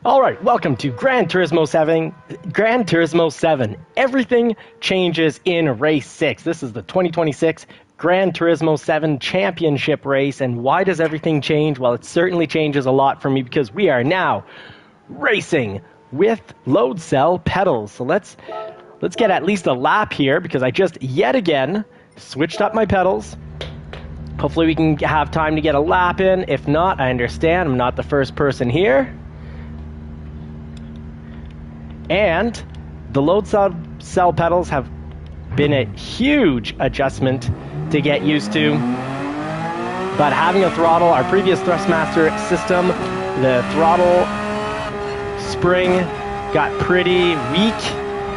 All right, welcome to Gran Turismo 7. Gran Turismo 7. Everything changes in Race 6. This is the 2026 Gran Turismo 7 Championship race. And why does everything change? Well, it certainly changes a lot for me because we are now racing with load cell pedals. So let's get at least a lap here because I just yet again switched up my pedals. Hopefully we can have time to get a lap in. If not, I understand. I'm not the first person here. And the load cell pedals have been a huge adjustment to get used to. But having a throttle, our previous Thrustmaster system, the throttle spring got pretty weak.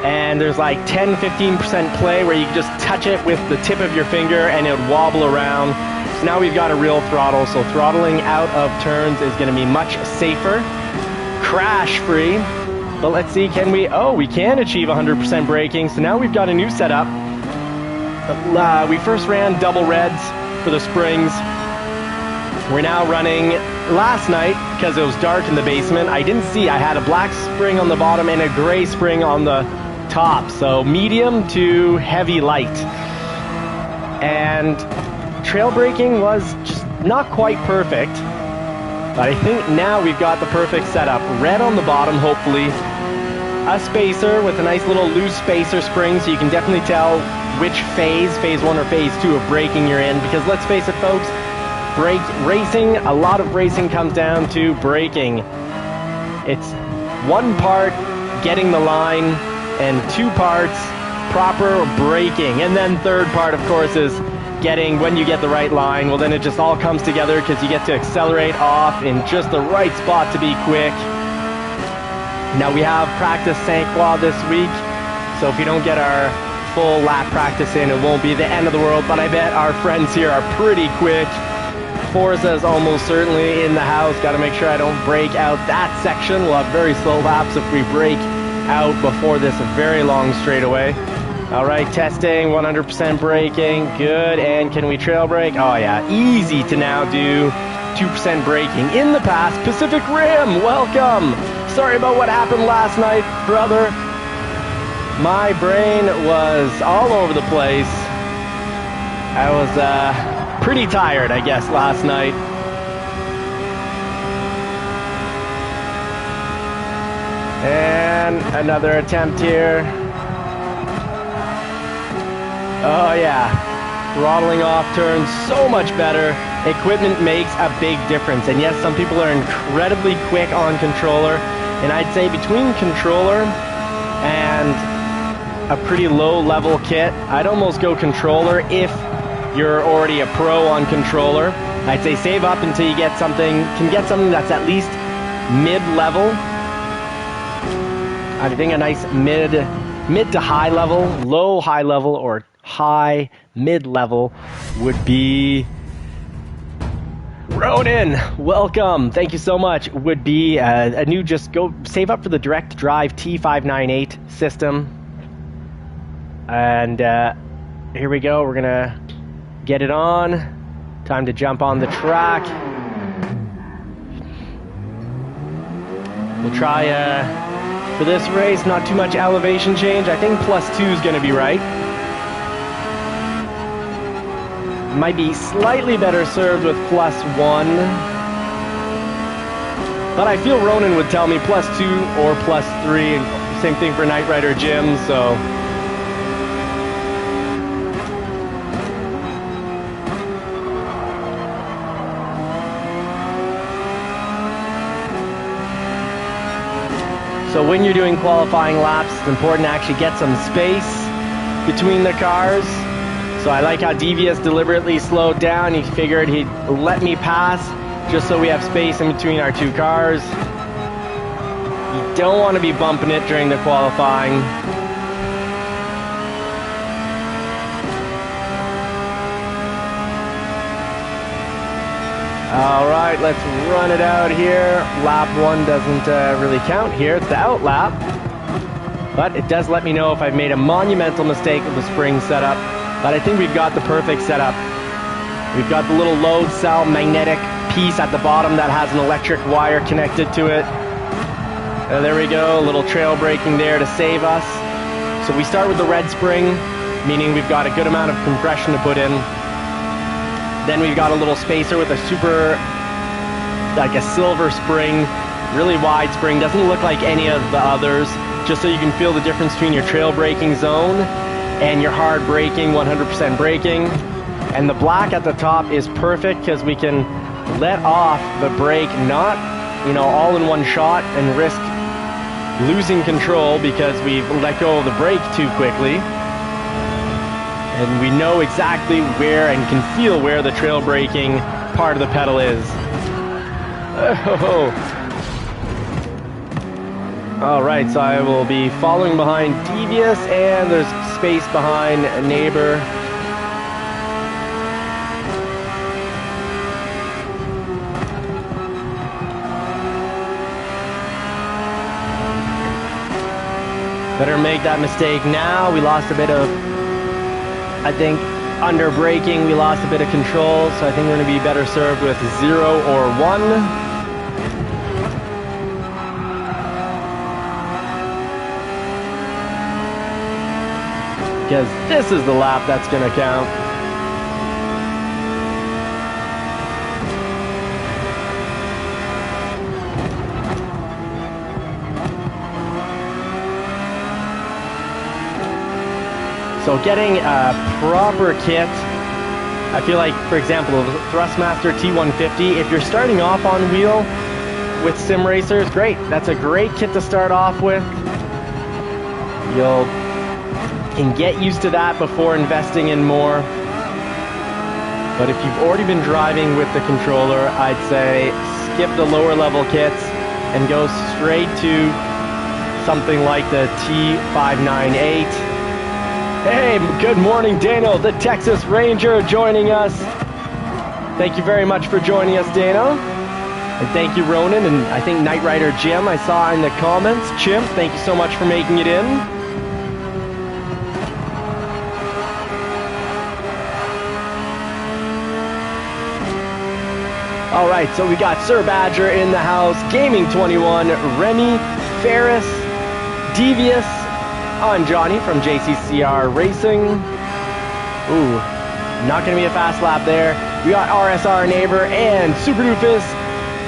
And there's like 10-15% play where you can just touch it with the tip of your finger and it would wobble around. So now we've got a real throttle. So throttling out of turns is going to be much safer. Crash free. But let's see, can we? Oh, we can achieve 100% braking. So now we've got a new setup. We first ran double reds for the springs. We're now running last night because it was dark in the basement. I didn't see. I had a black spring on the bottom and a gray spring on the top. So medium to heavy light. And trail braking was just not quite perfect. But I think now we've got the perfect setup. Red on the bottom, hopefully. A spacer with a nice little loose spacer spring, so you can definitely tell which phase 1 or phase 2 of braking you're in. Because let's face it, folks, racing, a lot of racing comes down to braking. It's one part getting the line, and 2 parts proper braking. And then third part, of course, is getting, when you get the right line, well then it just all comes together because you get to accelerate off in just the right spot to be quick. Now we have practice St. Croix this week, so if we don't get our full lap practice in, it won't be the end of the world, but I bet our friends here are pretty quick. Forza is almost certainly in the house. Got to make sure I don't break out that section. We'll have very slow laps if we break out before this very long straightaway. All right, testing, 100% braking, good. And can we trail brake? Oh yeah, easy to now do 2% braking. In the past, Pacific Rim, welcome. Sorry about what happened last night, brother. My brain was all over the place. I was pretty tired, I guess, last night. And another attempt here. Oh yeah, throttling off turns so much better. Equipment makes a big difference. And yes, some people are incredibly quick on controller. And I'd say between controller and a pretty low level kit, I'd almost go controller if you're already a pro on controller. I'd say save up until you get something that's at least mid-level. I think a nice mid to high level, low high level, or high mid level would be Ronan, welcome. Thank you so much. Would be a new, just go save up for the direct drive T598 system. And here we go. We're gonna get it on. Time to jump on the track. We'll try for this race, not too much elevation change. I think +2 is gonna be right. Might be slightly better served with +1. But I feel Ronan would tell me +2 or +3. Same thing for Knight Rider Jim, so. So when you're doing qualifying laps, it's important to actually get some space between the cars. So I like how Devious deliberately slowed down. He figured he'd let me pass just so we have space in between our 2 cars. You don't want to be bumping it during the qualifying. All right, let's run it out here. Lap 1 doesn't really count here. It's the out lap. But it does let me know if I've made a monumental mistake with the spring setup. But I think we've got the perfect setup. We've got the little load cell magnetic piece at the bottom that has an electric wire connected to it. There we go, a little trail braking there to save us. So we start with the red spring, meaning we've got a good amount of compression to put in. Then we've got a little spacer with a super, like a silver spring, really wide spring, doesn't look like any of the others, just so you can feel the difference between your trail braking zone and your hard braking, 100% braking. And the black at the top is perfect because we can let off the brake, not, you know, all in one shot and risk losing control because we've let go of the brake too quickly. And we know exactly where and can feel where the trail braking part of the pedal is. Oh. All right, so I will be following behind Devious, and there's space behind Neighbor. Better make that mistake now. We lost a bit of, I think, under braking, we lost a bit of control, so I think we're going to be better served with 0 or 1. Because this is the lap that's going to count. So getting a proper kit, I feel like, for example, the Thrustmaster T150, if you're starting off on wheel with sim racers, great. That's a great kit to start off with. You can get used to that before investing in more. But if you've already been driving with the controller, I'd say skip the lower level kits and go straight to something like the T598. Hey, good morning, Dano, the Texas Ranger, joining us. Thank you very much for joining us, Dano. And thank you, Ronan, and I think Knight Rider Jim, I saw in the comments. Chimp, thank you so much for making it in. All right, so we got Sir Badger in the house, Gaming 21, Remy, Ferris, Devious. I'm Johnny from JCCR Racing. Ooh, not gonna be a fast lap there. We got RSR Neighbor and Super Doofus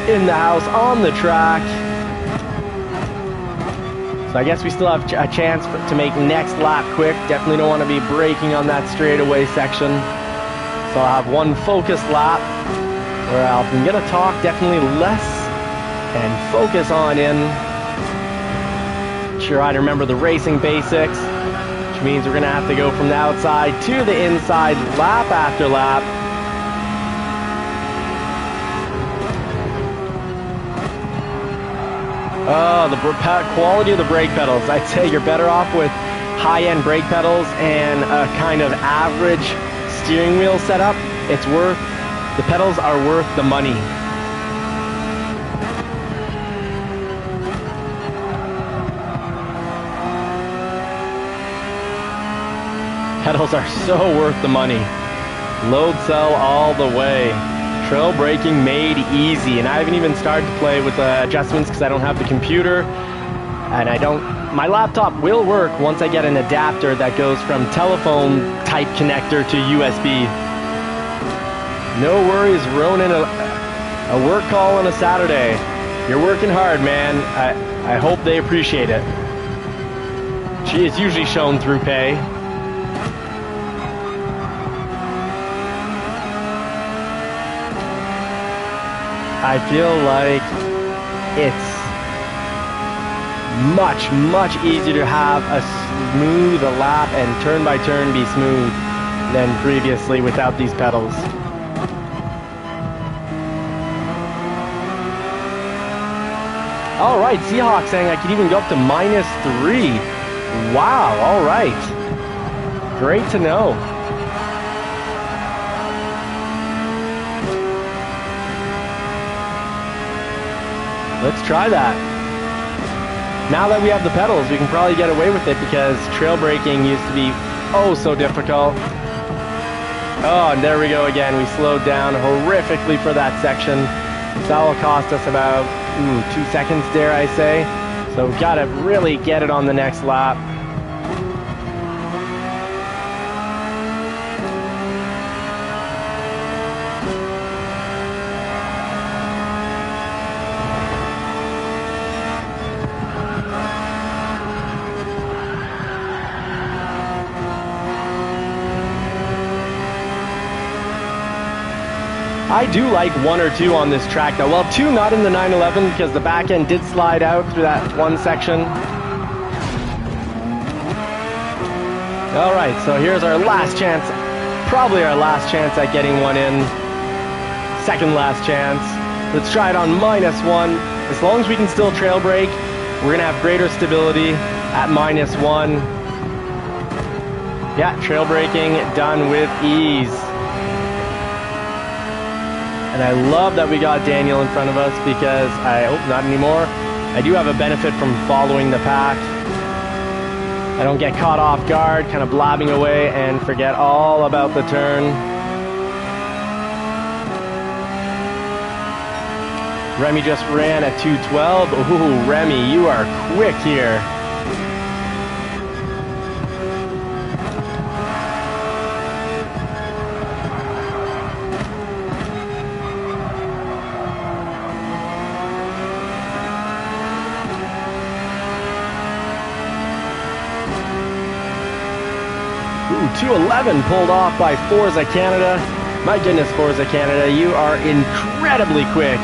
in the house on the track. So I guess we still have a chance to make next lap quick. Definitely don't want to be braking on that straightaway section. So I'll have one focused lap where I'm gonna talk definitely less and focus on in. Sure, I remember the racing basics, which means we're gonna have to go from the outside to the inside lap after lap. Oh, the quality of the brake pedals. I'd say you're better off with high-end brake pedals and a kind of average steering wheel setup. The pedals are worth the money. Pedals are so worth the money. Load cell all the way. Trail braking made easy, and I haven't even started to play with the adjustments because I don't have the computer, and my laptop will work once I get an adapter that goes from telephone type connector to USB. No worries, Ronan, a work call on a Saturday. You're working hard, man. I hope they appreciate it. It's usually shown through pay. I feel like it's much, much easier to have a smooth lap and turn by turn be smooth than previously without these pedals. All right, Seahawk saying I could even go up to -3. Wow, all right. Great to know. Let's try that. Now that we have the pedals, we can probably get away with it because trail braking used to be oh so difficult. Oh, and there we go again. We slowed down horrifically for that section. That will cost us about 2 seconds, dare I say. So we've got to really get it on the next lap. I do like 1 or 2 on this track though. Well, 2 not in the 911 because the back end did slide out through that one section. All right, so here's our last chance, probably our last chance at getting one in. Second last chance. Let's try it on -1. As long as we can still trail brake, we're gonna have greater stability at -1. Yeah, trail braking done with ease. And I love that we got Daniel in front of us because not anymore. I do have a benefit from following the pack. I don't get caught off guard, kind of blabbing away and forget all about the turn. Remy just ran at 2:12. Ooh, Remy, you are quick here. Ooh, 2:11 pulled off by Forza Canada. My goodness, Forza Canada, you are incredibly quick.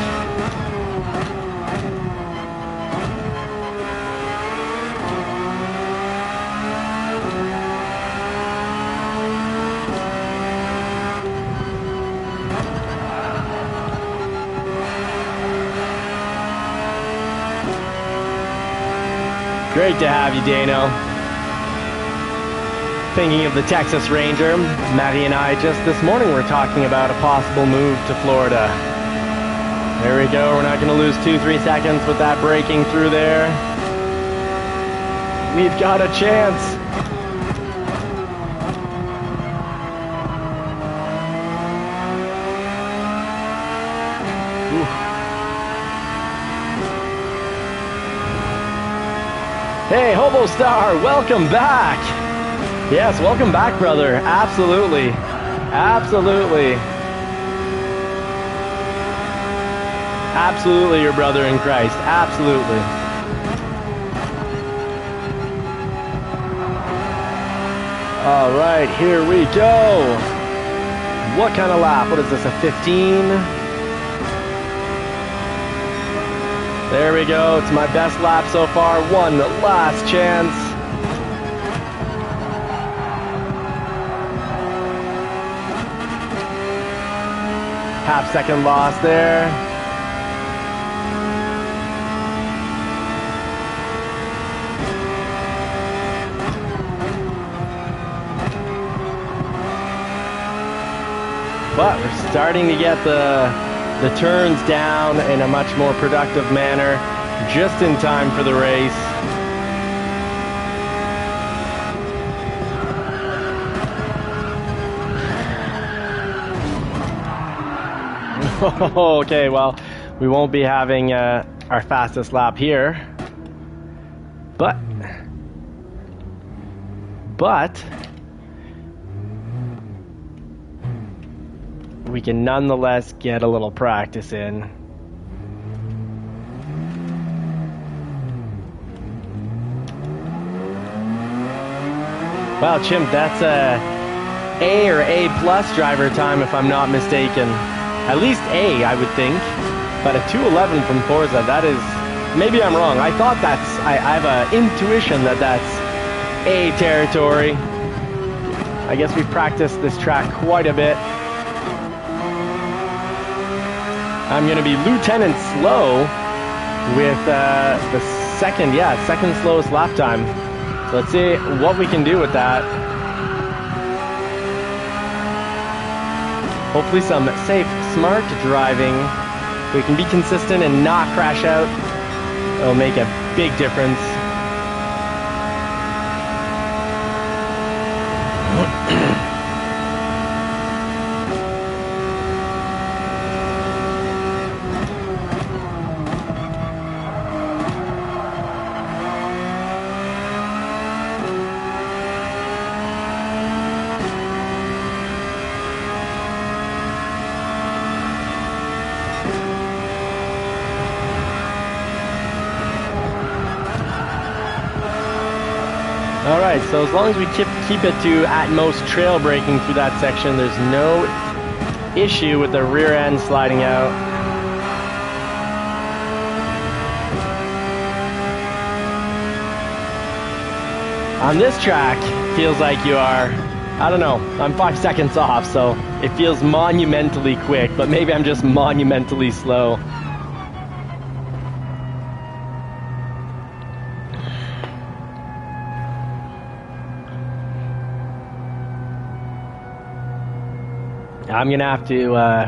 Great to have you, Dano. Thinking of the Texas Ranger, Maddie and I just this morning were talking about a possible move to Florida. There we go, we're not going to lose 2-3 seconds with that braking through there. We've got a chance. Ooh. Hey, Hobo Star, welcome back. Yes, welcome back, brother. Absolutely. Absolutely. Absolutely your brother in Christ. Absolutely. All right, here we go. What kind of lap? What is this, a 15? There we go. It's my best lap so far. One last chance. Half-second loss there. But we're starting to get the turns down in a much more productive manner, just in time for the race. Okay, well, we won't be having our fastest lap here, but we can nonetheless get a little practice in. Wow, Chimp, that's a A or A plus driver time if I'm not mistaken. At least A, I would think. But a 2:11 from Forza, that is... Maybe I'm wrong. I thought that's... I have an intuition that that's A territory. I guess we've practiced this track quite a bit. I'm going to be Lieutenant Slow with the second slowest lap time. So let's see what we can do with that. Hopefully some safe, smart driving. We can be consistent and not crash out. It'll make a big difference. All right, so as long as we keep it to at most trail braking through that section, there's no issue with the rear end sliding out. On this track, feels like you are, I don't know, I'm 5 seconds off, so it feels monumentally quick, but maybe I'm just monumentally slow. I'm going to have to,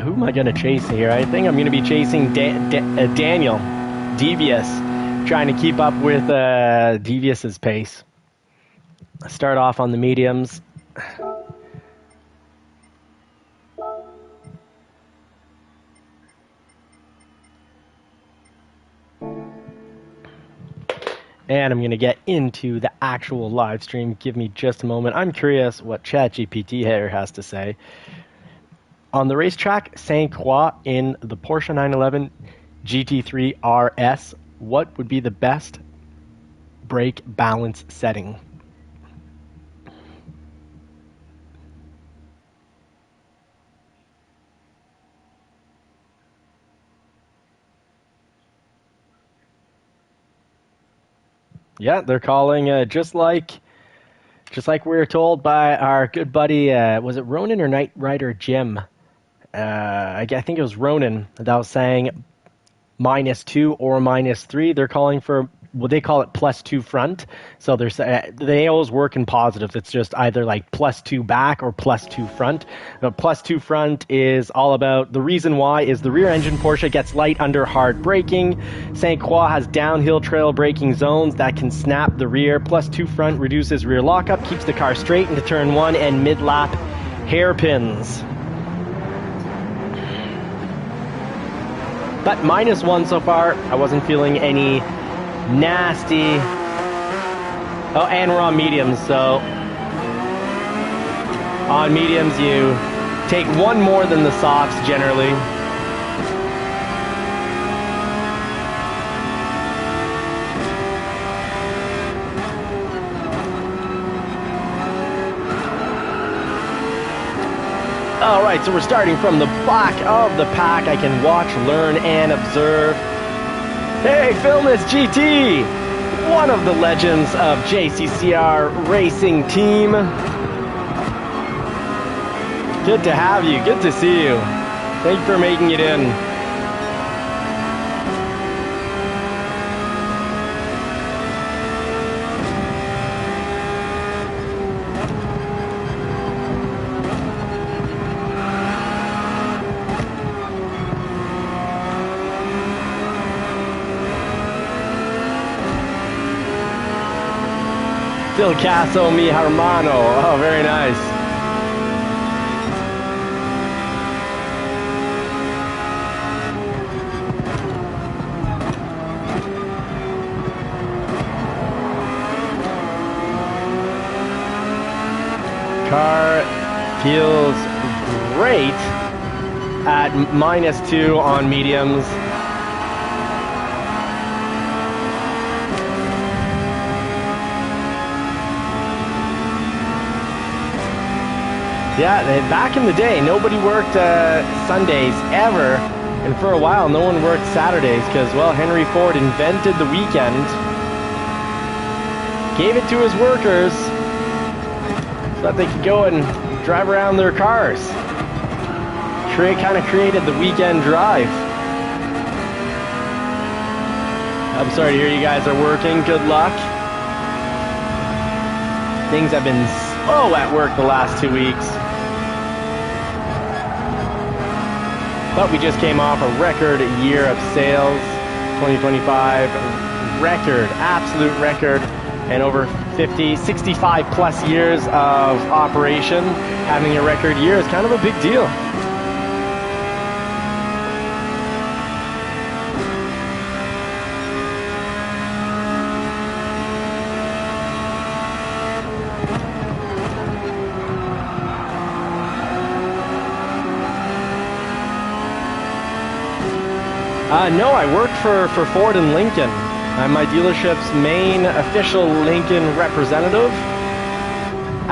who am I going to chase here? I think I'm going to be chasing Daniel, Devious, trying to keep up with Devious's pace. Start off on the mediums. And I'm going to get into the actual live stream. Give me just a moment. I'm curious what ChatGPT here has to say. On the racetrack, Saint Croix in the Porsche 911 GT3 RS, what would be the best brake balance setting? Yeah, they're calling just like we were told by our good buddy, was it Ronan or Knight Rider Jim? I think it was Ronan that was saying -2 or -3. They're calling for, well, they call it +2 front. So they always work in positives. It's just either like +2 back or +2 front. The +2 front is all about, the reason why is the rear engine Porsche gets light under hard braking. Saint Croix has downhill trail braking zones that can snap the rear. +2 front reduces rear lockup, keeps the car straight into turn 1 and mid-lap hairpins. But -1 so far. I wasn't feeling any nasty. Oh, and we're on mediums, so on mediums you take one more than the softs generally. All right, so we're starting from the back of the pack. I can watch, learn, and observe. Hey, Filmus GT, one of the legends of JCCR Racing Team. Good to have you. Good to see you. Thank you for making it in. Del Caso mi hermano. Oh, very nice. Car feels great at -2 on mediums. Yeah, back in the day, nobody worked Sundays ever, and for a while, no one worked Saturdays because, well, Henry Ford invented the weekend, gave it to his workers so that they could go and drive around their cars. Kind of created the weekend drive. I'm sorry to hear you guys are working. Good luck. Things have been slow at work the last 2 weeks. But we just came off a record year of sales, 2025, record, absolute record, and over 65 plus years of operation. Having a record year is kind of a big deal. No, I worked for Ford and Lincoln. I'm my dealership's main official Lincoln representative.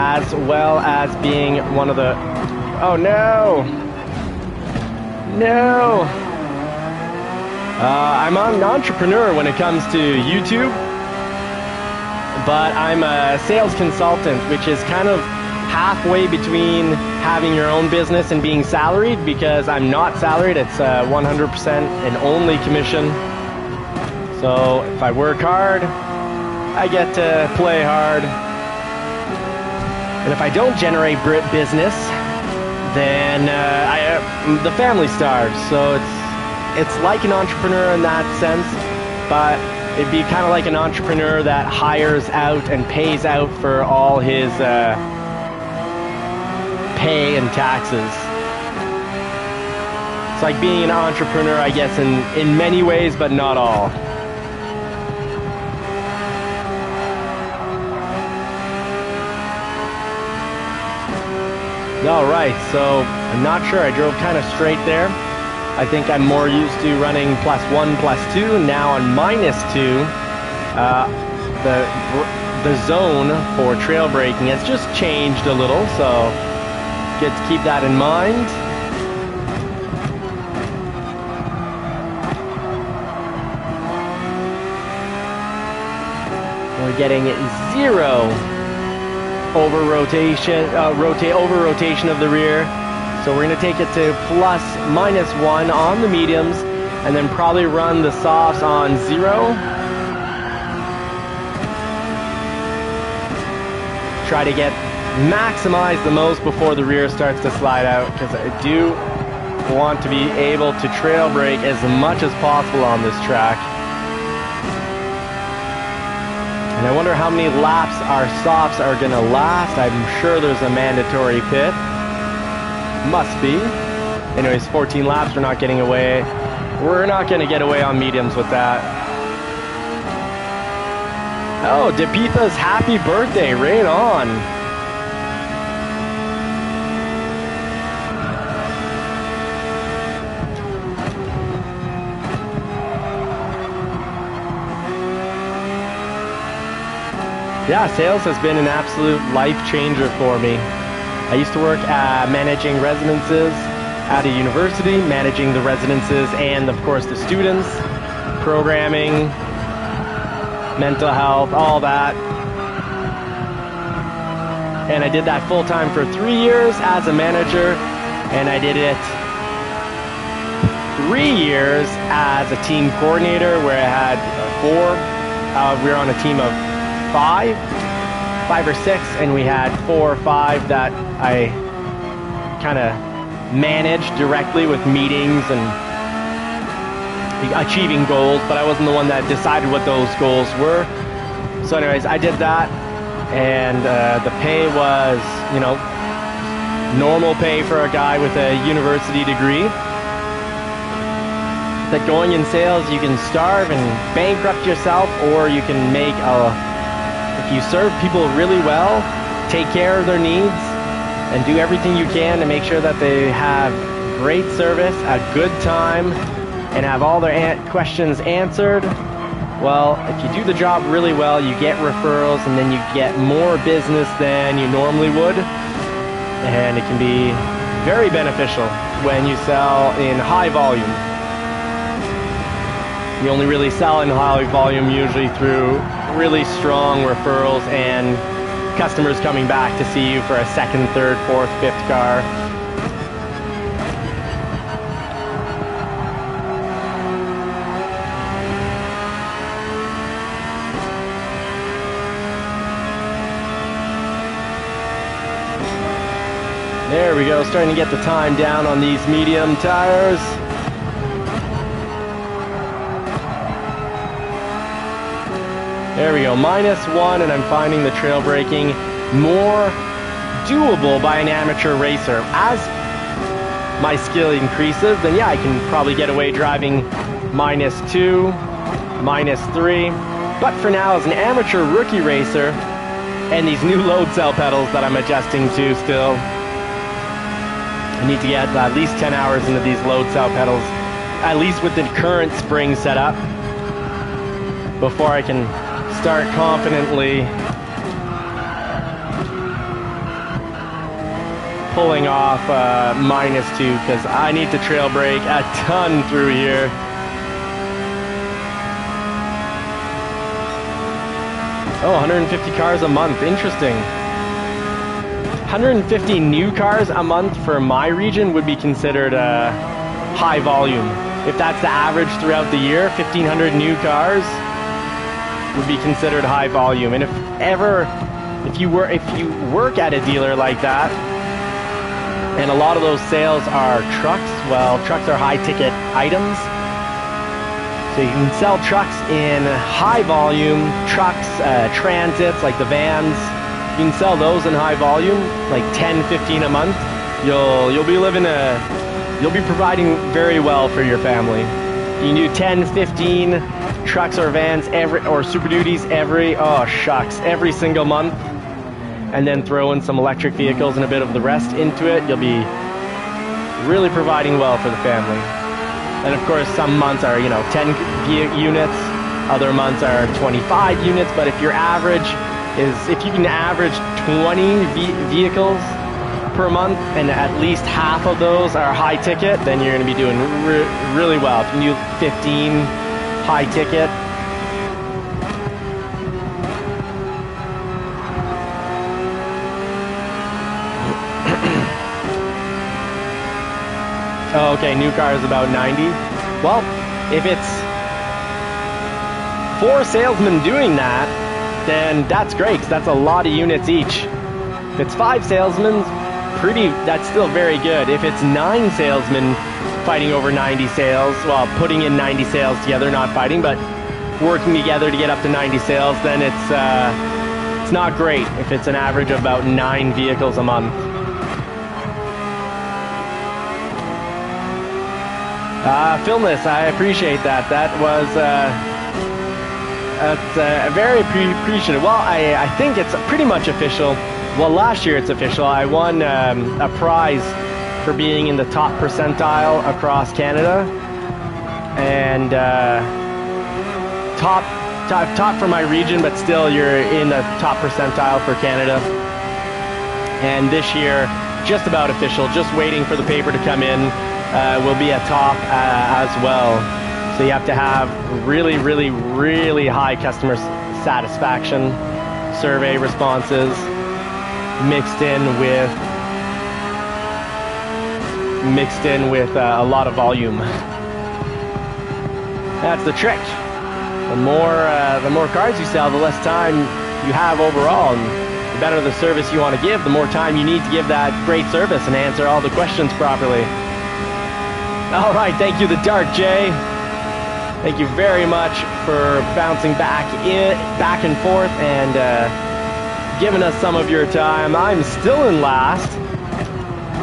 as well as being one of the... Oh no! No! I'm an entrepreneur when it comes to YouTube, but I'm a sales consultant, which is kind of halfway between having your own business and being salaried, because I'm not salaried. It's 100% and only commission. So if I work hard, I get to play hard. And if I don't generate business, then the family starves. So it's like an entrepreneur in that sense, but it'd be kind of like an entrepreneur that hires out and pays out for all his pay and taxes. It's like being an entrepreneur, I guess, in many ways, but not all. All right, so I'm not sure. I drove kind of straight there. I think I'm more used to running +1, +2. Now on -2, the zone for trail braking has just changed a little, so good to keep that in mind. We're getting 0 over rotation of the rear. So we're going to take it to +/-1 on the mediums, and then probably run the softs on 0. Try to maximize the most before the rear starts to slide out, because I do want to be able to trail brake as much as possible on this track. And I wonder how many laps our softs are going to last. I'm sure there's a mandatory pit. Must be. Anyways, 14 laps, we're not getting away. We're not going to get away on mediums with that. Oh, Depitha's happy birthday, right on. Yeah, sales has been an absolute life changer for me. I used to work managing residences at a university, managing the residences and, of course, the students, programming, mental health, all that. And I did that full-time for 3 years as a manager, and I did it 3 years as a team coordinator, where I had 4. We were on a team of 5 or 6, and we had 4 or 5 that I kind of managed directly with meetings and achieving goals, but I wasn't the one that decided what those goals were. So anyways, I did that, and the pay was, you know, normal pay for a guy with a university degree. That going in sales, you can starve and bankrupt yourself, or you can make if you serve people really well, take care of their needs, and do everything you can to make sure that they have great service, a good time, and have all their questions answered. Well, if you do the job really well, you get referrals, and then you get more business than you normally would. And it can be very beneficial when you sell in high volume. You only really sell in high volume usually through really strong referrals and customers coming back to see you for a second, third, fourth, fifth car. There we go, starting to get the time down on these medium tires. There we go, -1, and I'm finding the trail braking more doable by an amateur racer. As my skill increases, then yeah, I can probably get away driving -2, -3. But for now, as an amateur rookie racer, and these new load cell pedals that I'm adjusting to still, I need to get at least 10 hours into these load cell pedals, at least with the current spring setup, before I can start confidently pulling off -2 because I need to trail brake a ton through here. Oh, 150 cars a month. Interesting. 150 new cars a month for my region would be considered high volume. If that's the average throughout the year, 1,500 new cars would be considered high volume. And if you work at a dealer like that, and a lot of those sales are trucks, well, trucks are high ticket items. So you can sell trucks in high volume, trucks, transits like the vans. You can sell those in high volume, like 10, 15 a month. You'll be providing very well for your family. You can do 10, 15 trucks or vans or Super Duties every single month, and then throw in some electric vehicles and a bit of the rest into it. You'll be really providing well for the family. And of course, some months are 10 units, other months are 25 units. But if your average if you can average 20 vehicles per month, and at least half of those are high ticket, then you're going to be doing really well. If you can do 15 high ticket, oh, okay, new car is about 90. Well, if it's 4 salesmen doing that, then that's great, 'cause that's a lot of units each. If it's 5 salesmen, that's still very good. If it's 9 salesmen fighting over 90 sales, well, putting in 90 sales together, not fighting, but working together to get up to 90 sales, then it's not great if it's an average of about 9 vehicles a month. Filmless, I appreciate that. That was very appreciative. Well, I think it's pretty much official. Well, last year it's official. I won a prize for being in the top percentile across Canada, and top for my region, but still you're in the top percentile for Canada. And this year, just about official, just waiting for the paper to come in. Will be a top as well. So you have to have really, really, really high customer satisfaction survey responses mixed in with a lot of volume. That's the trick. The more cars you sell, the less time you have overall, and the better the service you want to give, the more time you need to give that great service and answer all the questions properly. All right, thank you, the Dark J. Thank you very much for bouncing back and forth and giving us some of your time. I'm still in last.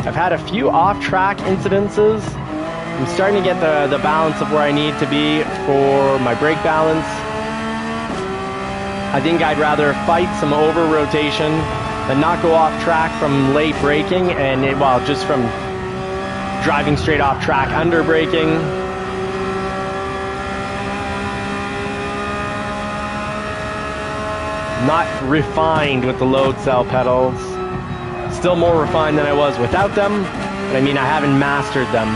I've had a few off-track incidences. I'm starting to get the balance of where I need to be for my brake balance. I think I'd rather fight some over-rotation than not go off-track from late braking and, just from driving straight off track under braking. Not refined with the load cell pedals. Still more refined than I was without them, but I mean I haven't mastered them.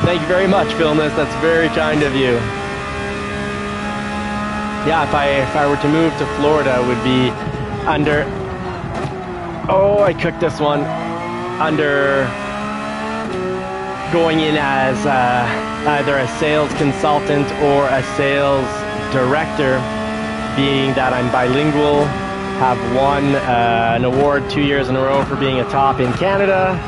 Thank you very much, Philness. That's very kind of you. Yeah, if I were to move to Florida, it would be under. Oh, I cooked this one. Under going in as either a sales consultant or a sales director, being that I'm bilingual, have won an award 2 years in a row for being a top in Canada.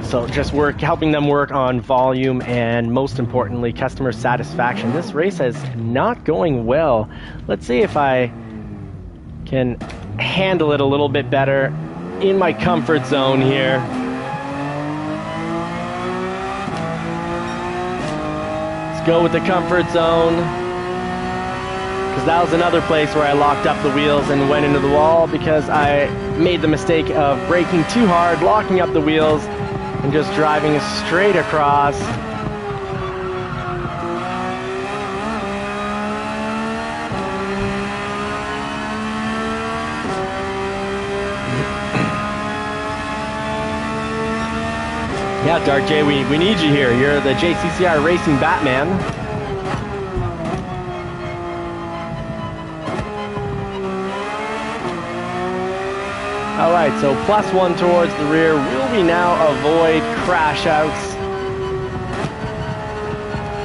So just helping them work on volume and, most importantly, customer satisfaction. This race is not going well. Let's see if I can handle it a little bit better in my comfort zone here. Let's go with the comfort zone, because that was another place where I locked up the wheels and went into the wall because I made the mistake of braking too hard, locking up the wheels, and just driving straight across. Yeah, Dark J, we need you here. You're the JCCR Racing Batman. All right, so +1 towards the rear. Will we now avoid crash outs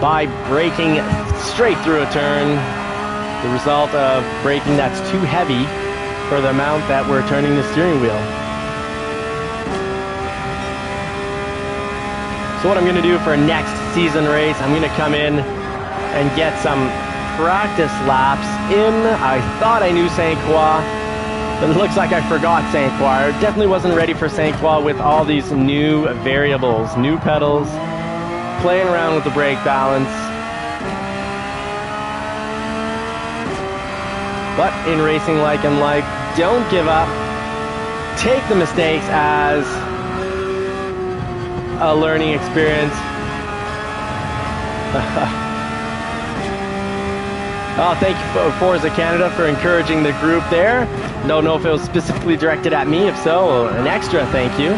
by braking straight through a turn? The result of braking that's too heavy for the amount that we're turning the steering wheel. So what I'm going to do for next season race, I'm going to come in and get some practice laps in. I thought I knew St. Croix, but it looks like I forgot St. Croix. Definitely wasn't ready for St. Croix with all these new variables, new pedals, playing around with the brake balance. But in racing like in life, don't give up. Take the mistakes as a learning experience. Oh, thank you, Forza Canada, for encouraging the group there. Don't know if it was specifically directed at me. If so, an extra thank you.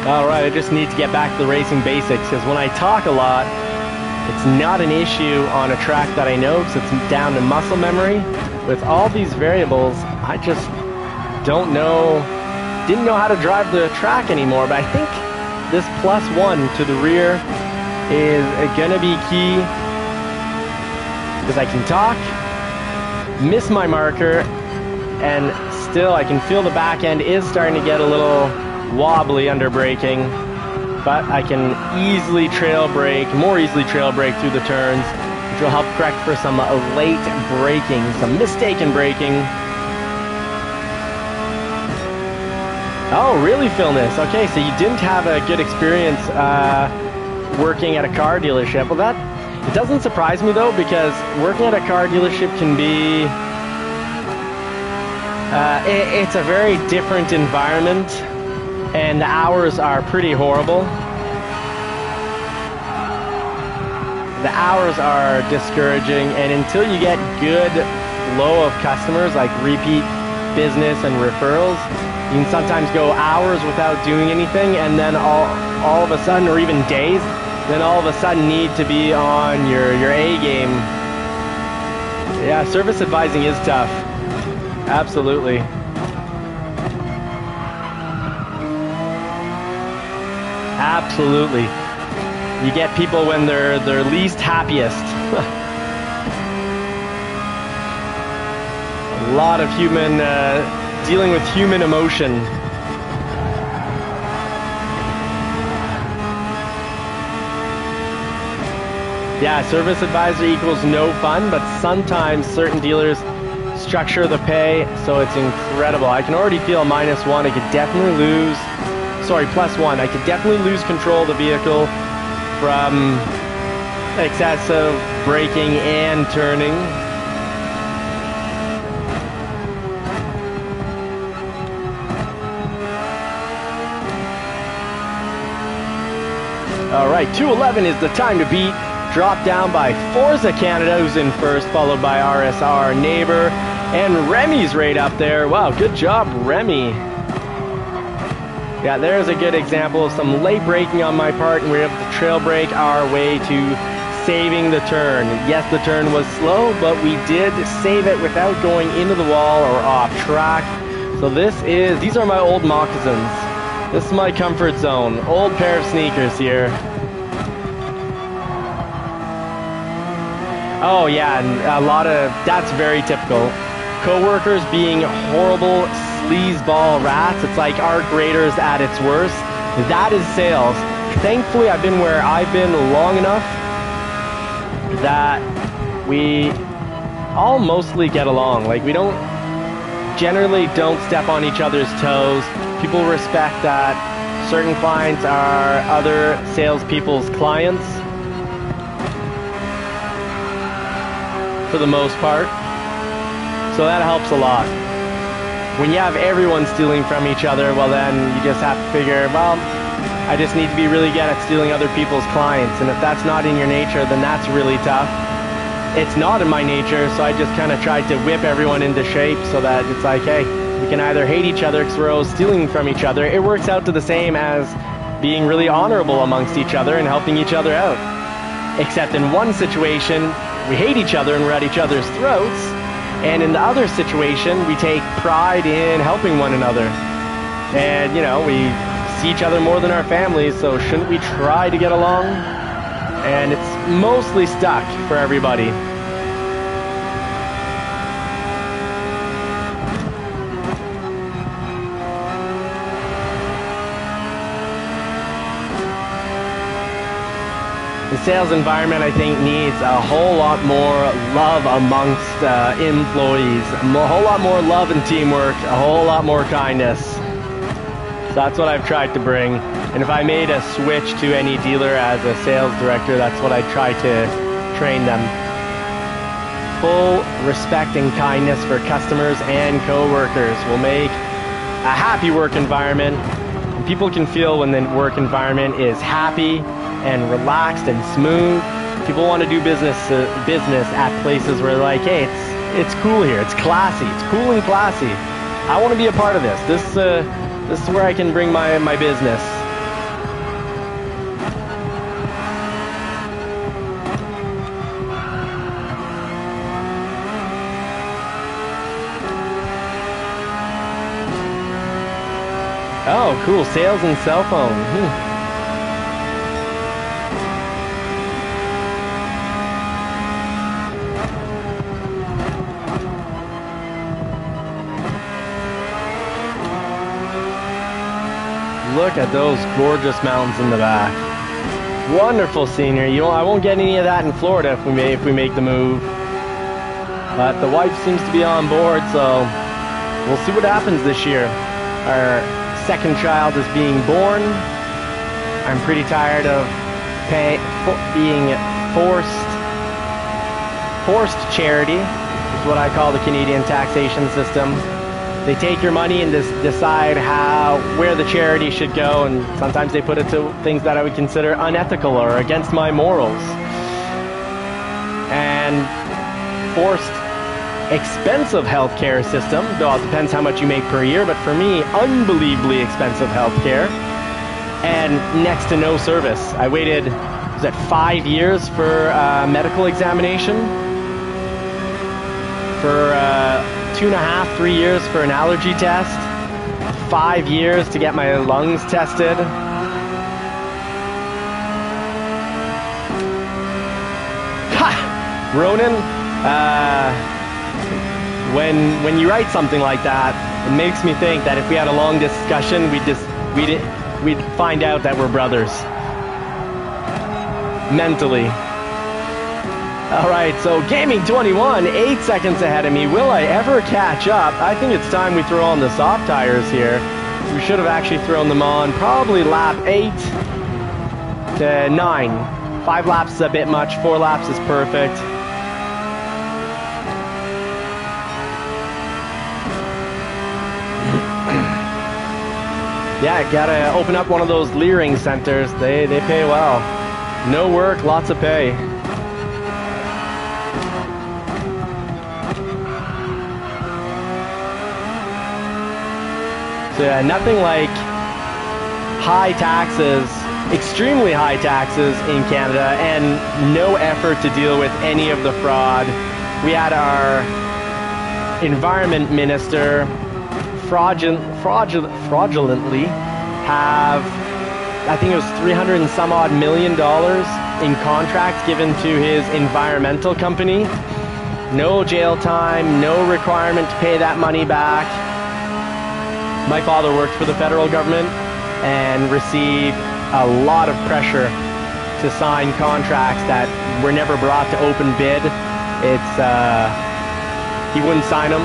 Alright, I just need to get back to the racing basics, because when I talk a lot, it's not an issue on a track that I know, because it's down to muscle memory. With all these variables, I just didn't know how to drive the track anymore. But I think this +1 to the rear is gonna be key, because I can talk, miss my marker, and still I can feel the back end is starting to get a little wobbly under braking, but I can easily more easily trail brake through the turns, which will help correct for some late braking, some mistaken braking. Oh, really, Philness? Okay, so you didn't have a good experience working at a car dealership. Well, it doesn't surprise me though, because working at a car dealership can be it's a very different environment, and the hours are pretty horrible. The hours are discouraging, and until you get good flow of customers, like repeat business and referrals, you can sometimes go hours without doing anything, and then all of a sudden, or even days, then all of a sudden need to be on your A game. Yeah, service advising is tough. Absolutely. Absolutely. You get people when they're least happiest. A lot of dealing with human emotion. Yeah, service advisor equals no fun, but sometimes certain dealers structure the pay so it's incredible. I can already feel -1. I could definitely lose, sorry, +1. I could definitely lose control of the vehicle from excessive braking and turning. All right, 2:11 is the time to beat. Dropped down by Forza Canada, who's in first, followed by RSR Neighbor, and Remy's right up there. Wow, good job, Remy. Yeah, there's a good example of some late braking on my part, and we were able to trail brake our way to saving the turn. Yes, the turn was slow, but we did save it without going into the wall or off track. So these are my old moccasins. This is my comfort zone. Old pair of sneakers here. Oh yeah, and that's very typical. Co-workers being horrible sleazeball rats. It's like our graders at its worst. That is sales. Thankfully, I've been where I've been long enough that we all mostly get along. Like, we generally don't step on each other's toes. People respect that certain clients are other salespeople's clients, for the most part. So that helps a lot. when you have everyone stealing from each other, well then you just have to figure, well, I just need to be really good at stealing other people's clients. And if that's not in your nature, then that's really tough. It's not in my nature, so I just kind of tried to whip everyone into shape so that it's like, hey, we can either hate each other because we're always stealing from each other. It works out to the same as being really honorable amongst each other and helping each other out. Except in one situation, we hate each other and we're at each other's throats. And in the other situation, we take pride in helping one another. And, you know, we see each other more than our families, so shouldn't we try to get along? And it's mostly stuck for everybody. The sales environment, I think, needs a whole lot more love amongst employees, a whole lot more love and teamwork, a whole lot more kindness. So that's what I've tried to bring. And if I made a switch to any dealer as a sales director, that's what I try to train them. Full respect and kindness for customers and co-workers will make a happy work environment. And people can feel when the work environment is happy and relaxed and smooth. People want to do business at places where they're like, hey, it's cool here, it's classy, it's cool and classy. I want to be a part of this. This is where I can bring my business. Oh, cool. Sales and cell phone. Look at those gorgeous mountains in the back. Wonderful scenery. I won't get any of that in Florida if we make the move. But the wife seems to be on board, so we'll see what happens this year. Our second child is being born. I'm pretty tired of being forced charity, is what I call the Canadian taxation system. They take your money and decide where the charity should go, and sometimes they put it to things that I would consider unethical or against my morals. And forced expensive healthcare system, though it depends how much you make per year, but for me, unbelievably expensive healthcare and next to no service. I waited, was that 5 years for a medical examination? For 2.5, 3 years for an allergy test, 5 years to get my lungs tested. Ha! Ronan, when you write something like that, it makes me think that if we had a long discussion, we'd find out that we're brothers. Mentally. Alright, so Gaming 21, 8 seconds ahead of me. Will I ever catch up? I think it's time we throw on the soft tires here. We should have actually thrown them on probably lap 8 to 9. 5 laps is a bit much, 4 laps is perfect. Yeah, gotta open up one of those Leering centers. They pay well. No work, lots of pay. So yeah, nothing like high taxes, extremely high taxes in Canada, and no effort to deal with any of the fraud. We had our environment minister fraudulently have, I think it was $300 and some odd million in contracts given to his environmental company. No jail time, no requirement to pay that money back. My father worked for the federal government and received a lot of pressure to sign contracts that were never brought to open bid. He wouldn't sign them.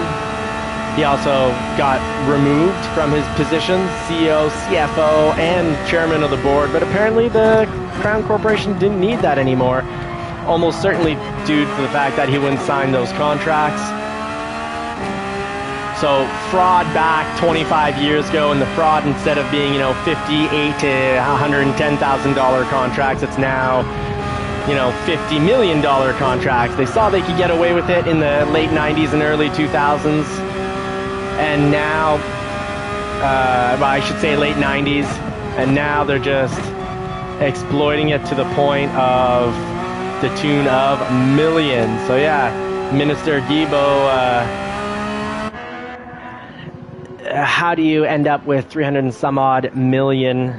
He also got removed from his positions, CEO, CFO, and chairman of the board. But apparently the Crown Corporation didn't need that anymore. Almost certainly due to the fact that he wouldn't sign those contracts. So fraud back 25 years ago, and the fraud, instead of being, you know, $58,000 to $110,000 contracts, it's now, you know, $50 million contracts. They saw they could get away with it in the late 90s and early 2000s, and now, well, I should say late 90s, and now they're just exploiting it to the point of the tune of millions. So yeah, Minister Guilbeault, how do you end up with 300 and some odd million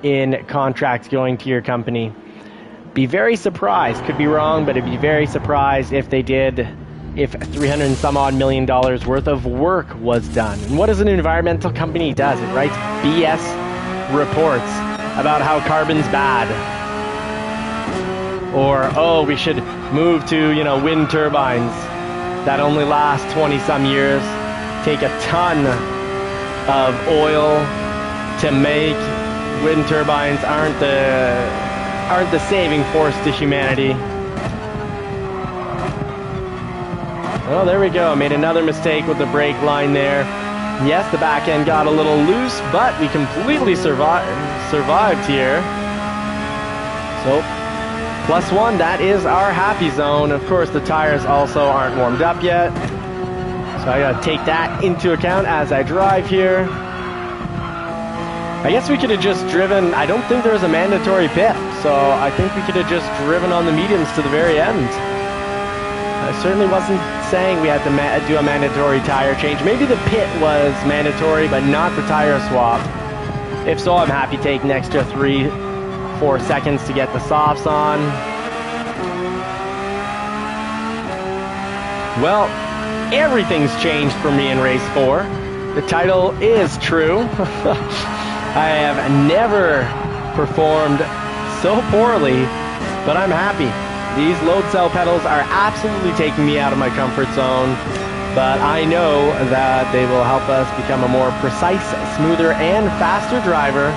in contracts going to your company? Be very surprised, could be wrong, but I'd be very surprised if they did, if 300 and some odd million dollars worth of work was done. And what does an environmental company does? It writes BS reports about how carbon's bad. Or, oh, we should move to, you know, wind turbines that only last 20 some years, take a ton of oil to make. Wind turbines aren't the saving force to humanity. Oh, there we go. Made another mistake with the brake line there. Yes, the back end got a little loose, but we completely survived here. So, +1, that is our happy zone. Of course, the tires also aren't warmed up yet, so I gotta take that into account as I drive here. I guess we could have just driven, I don't think there was a mandatory pit, so I think we could have just driven on the mediums to the very end. I certainly wasn't saying we had to do a mandatory tire change. Maybe the pit was mandatory, but not the tire swap. If so, I'm happy taking an extra 3-4 seconds to get the softs on. Well, everything's changed for me in race 4. The title is true. I have never performed so poorly, but I'm happy. These load cell pedals are absolutely taking me out of my comfort zone, but I know that they will help us become a more precise, smoother, and faster driver.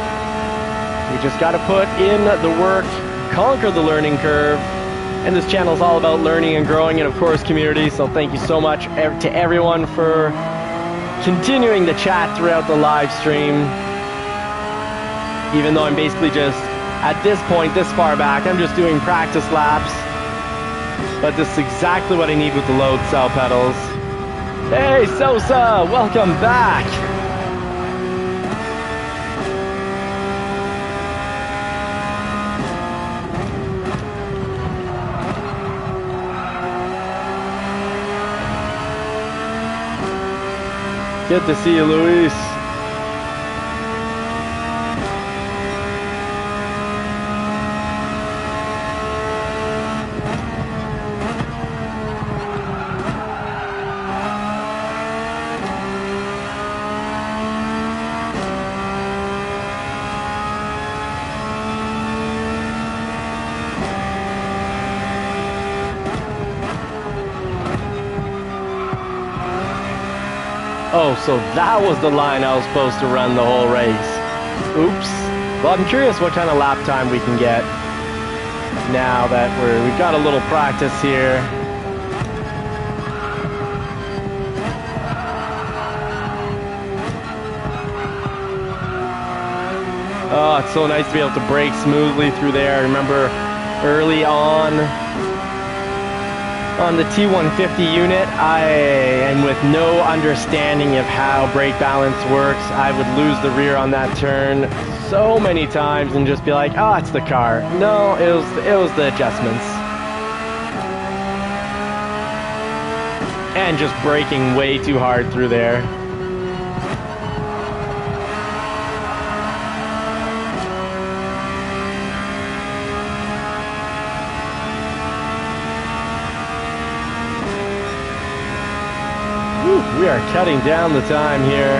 We just got to put in the work, conquer the learning curve, and this channel is all about learning and growing, and of course community, so thank you so much to everyone for continuing to chat throughout the live stream. Even though I'm basically just, at this point, this far back, I'm just doing practice laps. But this is exactly what I need with the load cell pedals. Hey, Sosa, welcome back. Good to see you, Luis. Oh, so that was the line I was supposed to run the whole race. Oops. Well, I'm curious what kind of lap time we can get now that we've got a little practice here. Oh, it's so nice to be able to brake smoothly through there. I remember early on the T150 unit, and with no understanding of how brake balance works, I would lose the rear on that turn so many times and just be like, oh, it's the car. No, it was the adjustments. And just braking way too hard through there. We are cutting down the time here.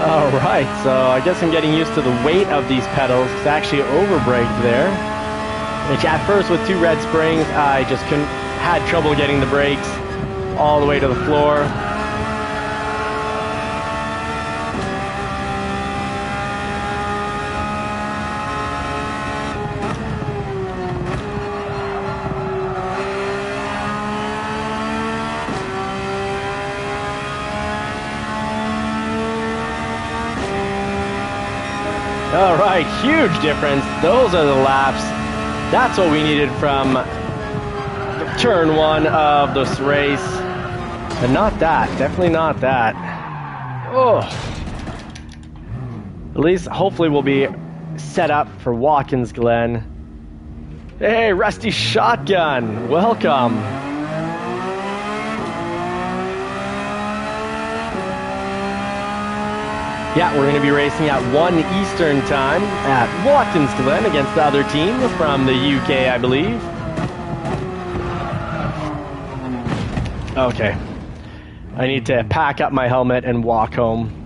All right, so I guess I'm getting used to the weight of these pedals. It's actually overbraked there, which at first with 2 red springs, I just had trouble getting the brakes all the way to the floor. All right, huge difference. Those are the laps. That's what we needed from turn one of this race. But not that, definitely not that. Oh. At least, hopefully we'll be set up for Watkins Glen. Hey, Rusty Shotgun, welcome. Yeah, we're going to be racing at 1 Eastern time at Watkins Glen against the other team from the UK, I believe. Okay. I need to pack up my helmet and walk home.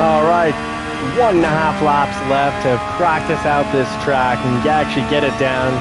All right, 1.5 laps left to practice out this track and actually get it down.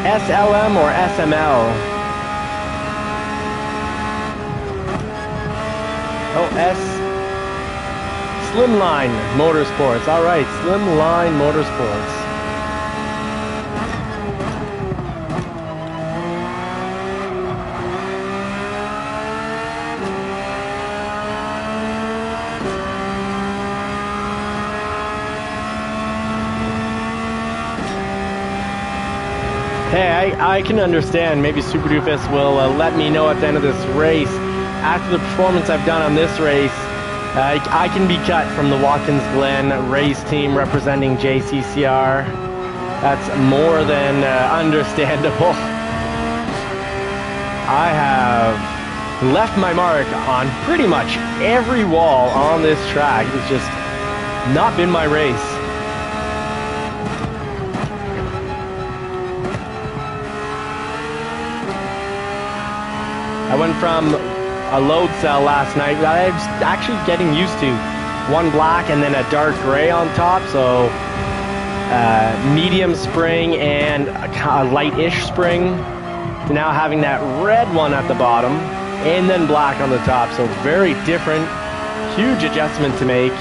SLM or SML? Oh, Slimline Motorsports. All right, Slimline Motorsports. Hey, I can understand. Maybe Super Doofus will let me know at the end of this race. After the performance I've done on this race, I can be cut from the Watkins Glen race team representing JCCR. That's more than understandable. I have left my mark on pretty much every wall on this track. It's just not been my race. I went from a load cell last night that I was actually getting used to. One black and then a dark gray on top, so medium spring and a light-ish spring, to now having that red one at the bottom and then black on the top, so very different, huge adjustment to make.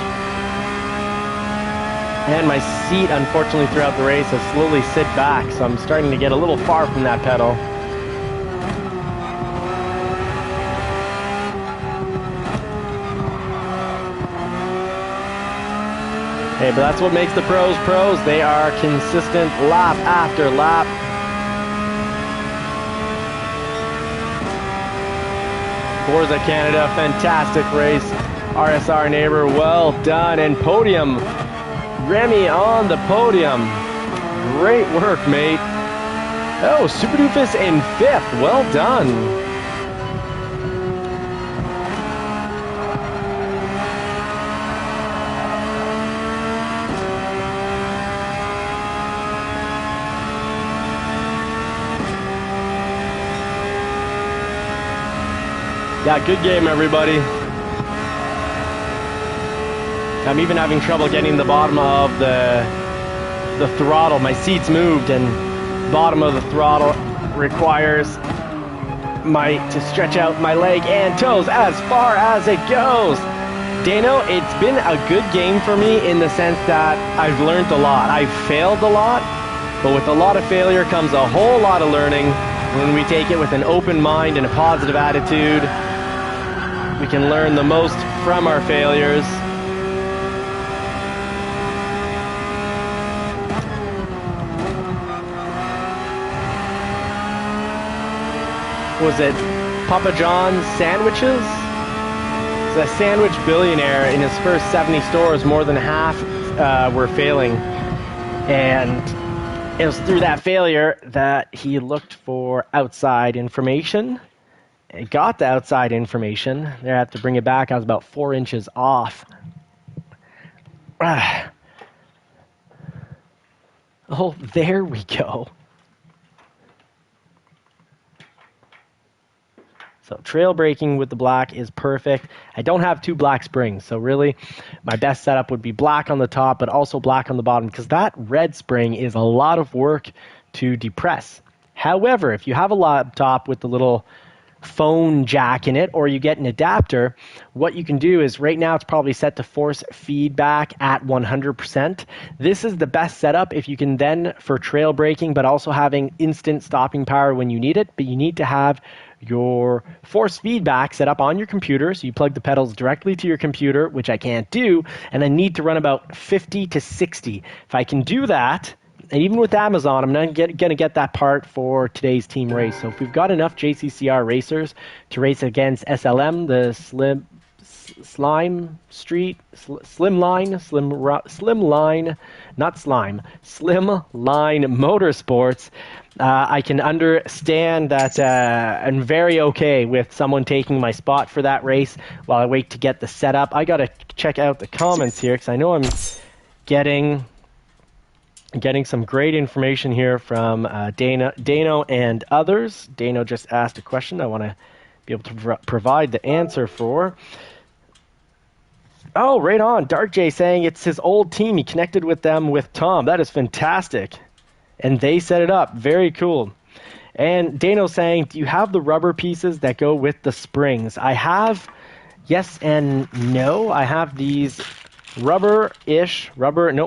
And my seat, unfortunately, throughout the race has slowly sit back, so I'm starting to get a little far from that pedal. Hey, but that's what makes the pros pros. They are consistent lap after lap. Forza Canada, fantastic race. RSR neighbor, well done. And podium, Remy on the podium. Great work, mate. Oh, Super Doofus in 5th, well done. Yeah, good game, everybody. I'm even having trouble getting the bottom of the throttle. My seat's moved, and bottom of the throttle requires to stretch out my leg and toes as far as it goes. Dano, it's been a good game for me in the sense that I've learned a lot. I've failed a lot, but with a lot of failure comes a whole lot of learning. When we take it with an open mind and a positive attitude, we can learn the most from our failures. Was it Papa John's sandwiches? He's a sandwich billionaire. In his first 70 stores, more than half were failing. And It was through that failure that he looked for outside information. He got the outside information. They had to bring it back. I was about 4 inches off. Oh, there we go. So trail braking with the black is perfect. I don't have 2 black springs, so really my best setup would be black on the top, but also black on the bottom, because that red spring is a lot of work to depress. However, if you have a laptop with the little phone jack in it, or you get an adapter, what you can do is, right now it's probably set to force feedback at 100%. This is the best setup if you can then, for trail braking, but also having instant stopping power when you need it. But you need to have your force feedback set up on your computer, so you plug the pedals directly to your computer, which I can't do, and I need to run about 50 to 60. If I can do that, and even with Amazon, I'm not going to get that part for today's team race. So if we've got enough JCCR racers to race against SLM, the Slim Line Motorsports, I can understand that I'm very okay with someone taking my spot for that race while I wait to get the setup. I got to check out the comments here, because I know I'm getting some great information here from Dano and others. Dano just asked a question I want to be able to provide the answer for. Oh, right on. Dark J saying it's his old team. He connected with them with Tom. That is fantastic. And they set it up. Very cool. And Dano saying, do you have the rubber pieces that go with the springs? I have yes and no. I have these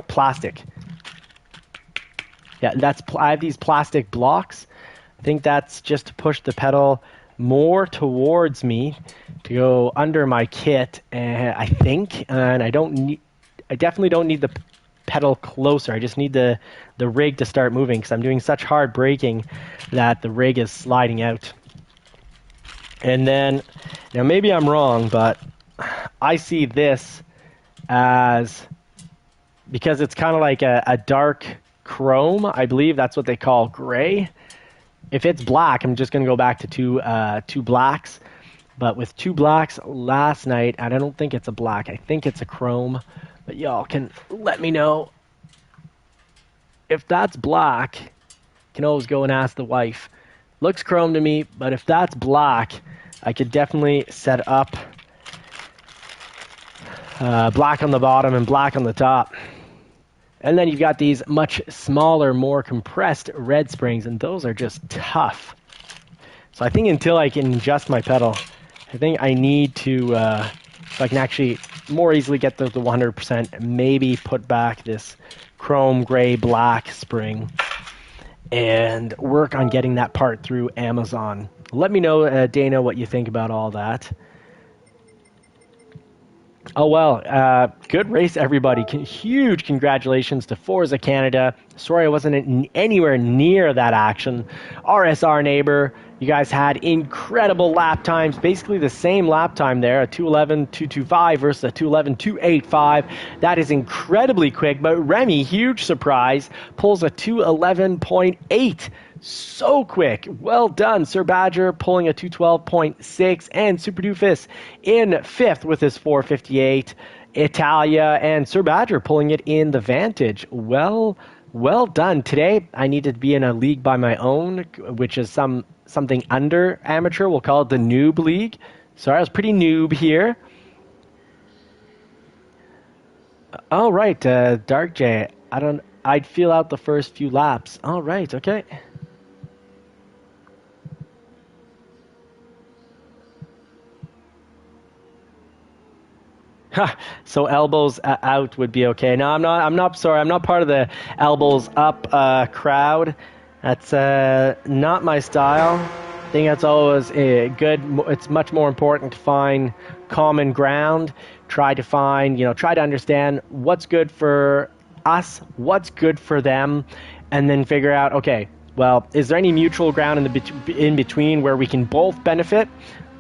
plastic. Yeah, I have these plastic blocks. I think that's just to push the pedal more towards me to go under my kit, I think. And I definitely don't need the pedal closer. I just need the rig to start moving, because I'm doing such hard braking that the rig is sliding out. And then, now maybe I'm wrong, but I see this as, because it's kind of like a dark chrome, I believe that's what they call gray. If it's black, I'm just going to go back to two blacks. But with 2 blacks last night, and I don't think it's a black, I think it's a chrome. But y'all can let me know if that's black. You can always go and ask the wife. Looks chrome to me, but if that's black, I could definitely set up black on the bottom and black on the top. And then you've got these much smaller, more compressed red springs, and those are just tough. So I think until I can adjust my pedal, I think I need to, so I can actually more easily get the 100%, maybe put back this chrome, gray, black spring, and work on getting that part through Amazon. Let me know, Dana, what you think about all that. Oh, well, good race, everybody. Huge congratulations to Forza Canada. Sorry I wasn't anywhere near that action. RSR Neighbor, you guys had incredible lap times. Basically the same lap time there, a 2:11.225 versus a 2:11.285. That is incredibly quick, but Remy, huge surprise, pulls a 2:11.8. So quick. Well done. Sir Badger pulling a 2:12.6, and Super Doofus in 5th with his 4:58. Italia and Sir Badger pulling it in the Vantage. Well done. Today I needed to be in a league by my own, which is something under amateur. We'll call it the noob league. Sorry, I was pretty noob here. All right, Dark J. I'd feel out the first few laps. All right, okay. So elbows out would be okay. No, I'm not sorry. I'm not part of the elbows up crowd. That's not my style. I think that's always good. It's much more important to find common ground. Try to understand what's good for us, what's good for them, and then figure out, okay, well, is there any mutual ground in between where we can both benefit?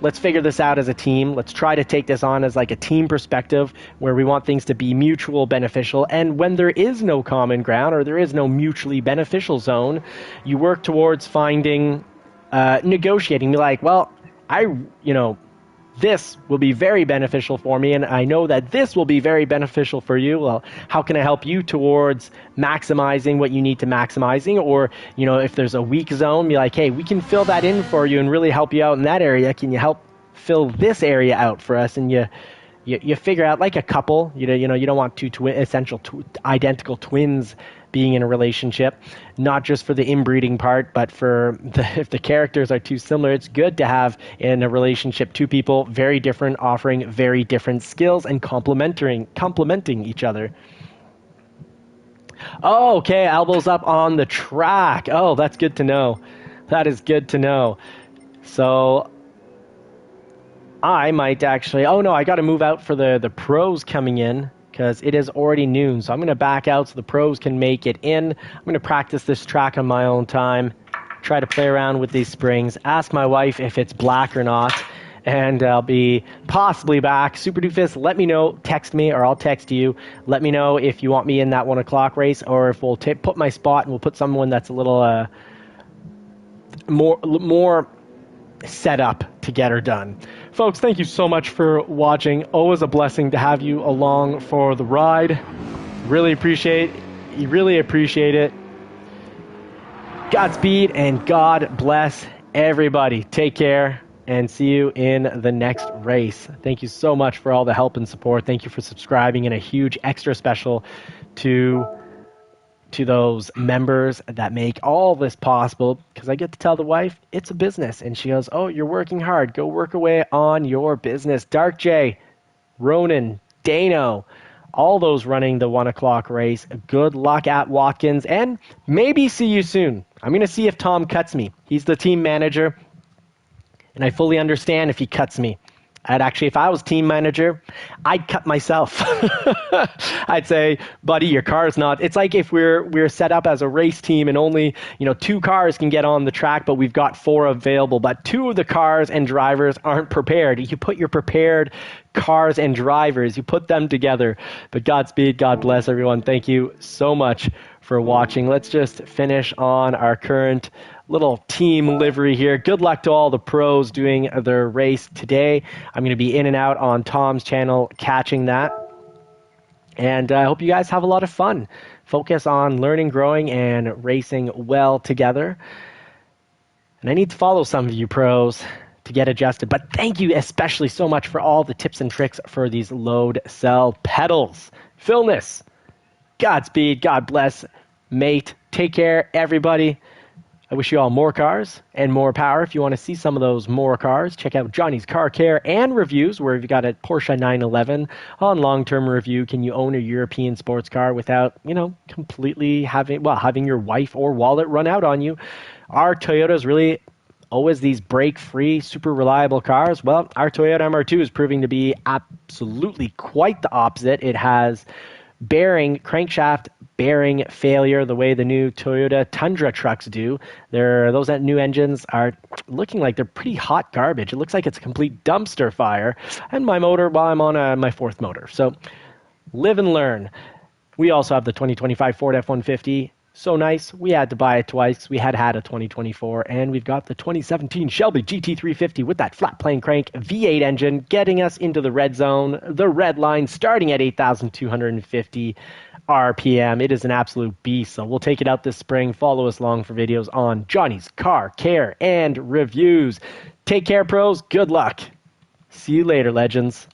let's figure this out as a team. Let's try to take this on as like a team perspective where we want things to be mutual beneficial. And when there is no common ground or there is no mutually beneficial zone, you work towards finding, negotiating. Be like, well, this will be very beneficial for me, and I know that this will be very beneficial for you. Well, how can I help you towards maximizing what you need to maximizing? Or, if there's a weak zone, be like, hey, we can fill that in for you and really help you out in that area. Can you help fill this area out for us? And you figure out, like a couple, you don't want two identical twins being in a relationship, not just for the inbreeding part, but if the characters are too similar. It's good to have in a relationship two people very different, offering very different skills and complementing each other. Oh, okay, elbows up on the track. Oh, that's good to know. That is good to know. So I might actually, I got to move out for the pros coming in, because it is already noon. So I'm going to back out so the pros can make it in. I'm going to practice this track on my own time, try to play around with these springs, ask my wife if it's black or not, and I'll be possibly back. Super Doofus, let me know, text me, or I'll text you. Let me know if you want me in that 1 o'clock race, or if we'll put my spot and we'll put someone that's a little more set up to get her done. Folks, thank you so much for watching. Always a blessing to have you along for the ride. Really appreciate it. Godspeed and God bless everybody. Take care and see you in the next race. Thank you so much for all the help and support. Thank you for subscribing, and a huge extra special to those members that make all this possible, because I get to tell the wife it's a business, and she goes, oh, you're working hard, go work away on your business. Dark J, Ronan, Dano, all those running the 1 o'clock race. Good luck at Watkins, and maybe see you soon. I'm going to see if Tom cuts me. He's the team manager, and I fully understand if he cuts me. If I was team manager, I'd cut myself. I'd say, buddy, your car's not. It's like if we're set up as a race team and only 2 cars can get on the track, but we've got 4 available, but 2 of the cars and drivers aren't prepared. You put your prepared cars and drivers, you put them together. But Godspeed, God bless everyone. Thank you so much for watching. Let's just finish on our current little team livery here. Good luck to all the pros doing their race today. I'm going to be in and out on Tom's channel catching that. And I hope you guys have a lot of fun. Focus on learning, growing, and racing well together. And I need to follow some of you pros to get adjusted. But thank you especially so much for all the tips and tricks for these load cell pedals. Philness, Godspeed, God bless, mate. Take care, everybody. I wish you all more cars and more power. If you want to see some of those more cars, check out Johnny's Car Care and Reviews, where you've got a Porsche 911 on long-term review. Can you own a European sports car without, completely having your wife or wallet run out on you? Our Toyota's really always these break-free, super reliable cars. Well, our Toyota MR2 is proving to be absolutely quite the opposite. It has crankshaft bearing failure the way the new Toyota Tundra trucks do. Those new engines are looking like they're pretty hot garbage. It looks like it's a complete dumpster fire. And my motor, I'm on my 4th motor. So live and learn. We also have the 2025 Ford F-150. So nice. We had to buy it twice. We had a 2024, and we've got the 2017 Shelby GT350 with that flat plane crank V8 engine getting us into the red zone, the red line starting at 8,250 RPM. It is an absolute beast. So we'll take it out this spring. Follow us along for videos on Johnny's Car Care and Reviews. Take care, pros. Good luck. See you later, legends.